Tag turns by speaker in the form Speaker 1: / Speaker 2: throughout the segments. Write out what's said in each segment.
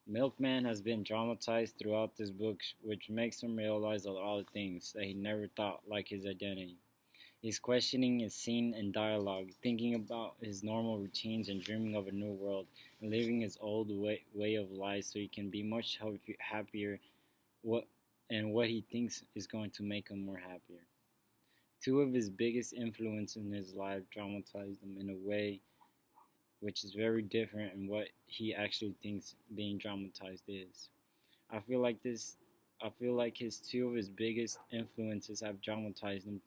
Speaker 1: Milkman has been dramatized throughout this book, which makes him realize a lot of things that he never thought, like his identity. He's questioning his scene and dialogue, thinking about his normal routines and dreaming of a new world, and living his old way of life so he can be much happier what and what he thinks is going to make him more happier. Two of his biggest influences in his life dramatized him in a way which is very different in what he actually thinks being dramatized is. I feel like this I feel like his two of his biggest influences have dramatized him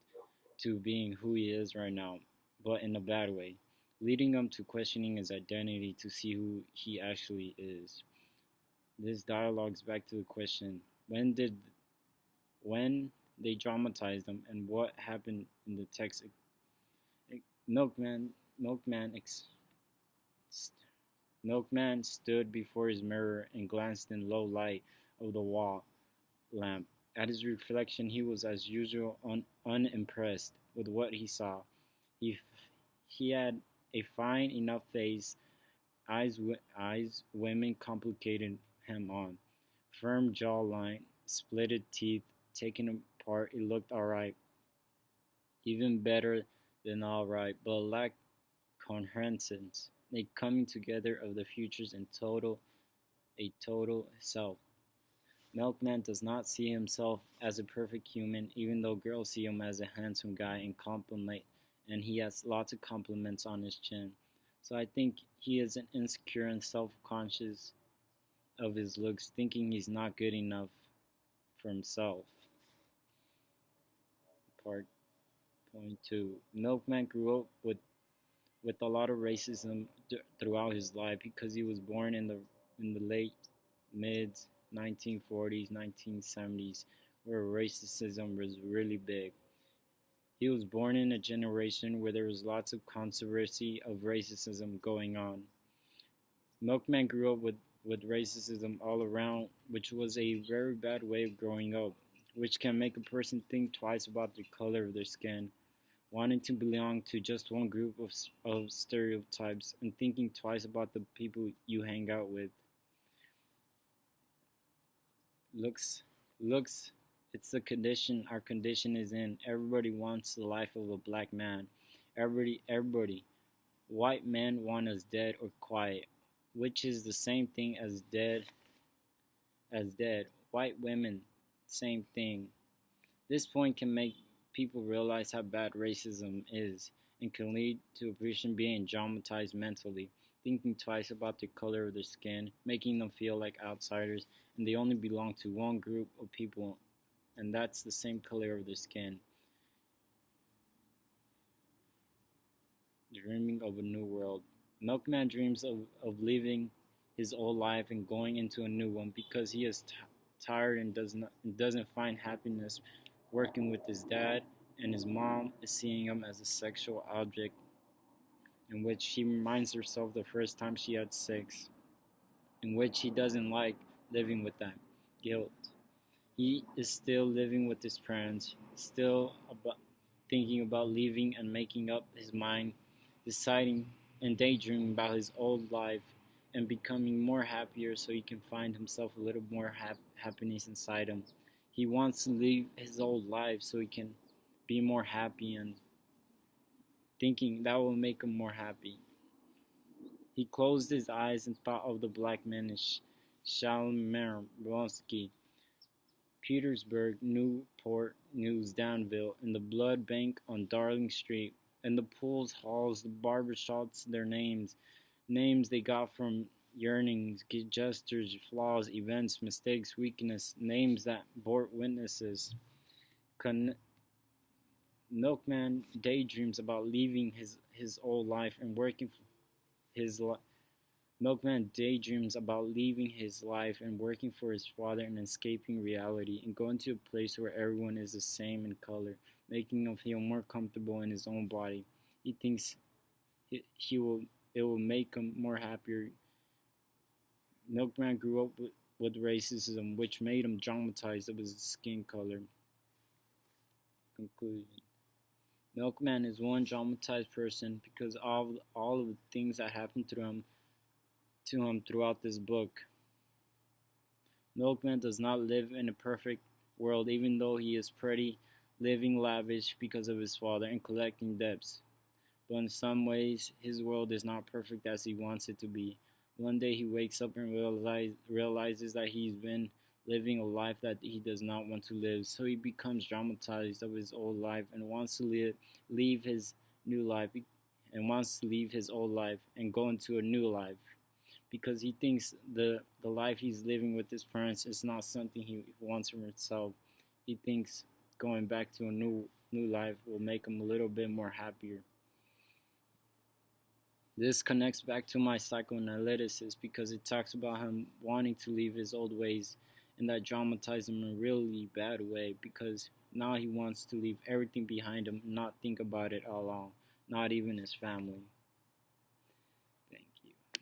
Speaker 1: to being who he is right now, but in a bad way, leading him to questioning his identity to see who he actually is. This dialogues back to the question, when they dramatized him and what happened in the text. Milkman Milkman Milkman stood before his mirror and glanced in low light of the wall lamp. At his reflection he was as usual unimpressed with what he saw. He he had a fine enough face, eyes women complicated him on, firm jawline, splitted teeth, taken apart it looked alright, even better than alright, but lacked coherence, a coming together of the futures in a total self. Milkman does not see himself as a perfect human, even though girls see him as a handsome guy and he has lots of compliments on his chin. So I think he is an insecure and self-conscious of his looks, thinking he's not good enough for himself. Part point two. Milkman grew up with a lot of racism throughout his life because he was born in the late mid 1940s, 1970s, where racism was really big. He was born in a generation where there was lots of controversy of racism going on. Milkman grew up with racism all around, which was a very bad way of growing up, which can make a person think twice about the color of their skin, wanting to belong to just one group of stereotypes, and thinking twice about the people you hang out with. Looks, looks, it's the condition our condition is in. Everybody wants the life of a black man. Everybody. White men want us dead or quiet, which is the same thing as dead. White women, same thing. This point can make people realize how bad racism is and can lead to a person being traumatized mentally, thinking twice about the color of their skin, making them feel like outsiders and they only belong to one group of people, and that's the same color of their skin. Dreaming of a new world. Milkman dreams of living his old life and going into a new one because he is tired and doesn't find happiness working with his dad, and his mom is seeing him as a sexual object in which she reminds herself the first time she had sex, in which he doesn't like living with that guilt. He is still living with his parents, still thinking about leaving and making up his mind, deciding and daydreaming about his old life and becoming more happier so he can find himself a little more happiness inside him. He wants to leave his old life so he can be more happy and thinking that will make him more happy. He closed his eyes and thought of the black man in Shalmers Petersburg, Newport News, Danville, and the blood bank on Darling Street, and the pools, halls, the barber shops, their names they got from yearnings, gestures, flaws, events, mistakes, weakness, names that bore witnesses. Con- Milkman daydreams about leaving his old life and working for his li- Milkman daydreams about leaving his life and working for his father and escaping reality and going to a place where everyone is the same in color, making him feel more comfortable in his own body. He thinks he will it will make him more happier. Milkman grew up with racism, which made him traumatized of his skin color. Conclusion. Milkman is one traumatized person because all of the things that happened to him throughout this book. Milkman does not live in a perfect world, even though he is pretty, living lavish because of his father and collecting debts. But in some ways, his world is not perfect as he wants it to be. One day he wakes up and realizes that he's been living a life that he does not want to live. So he becomes traumatized of his old life and wants to leave his new life and wants to leave his old life and go into a new life because he thinks the life he's living with his parents is not something he wants for himself. He thinks going back to a new life will make him a little bit more happier. This connects back to my psychoanalysis because it talks about him wanting to leave his old ways and that traumatized him in a really bad way because now he wants to leave everything behind him, not think about it at all, not even his family.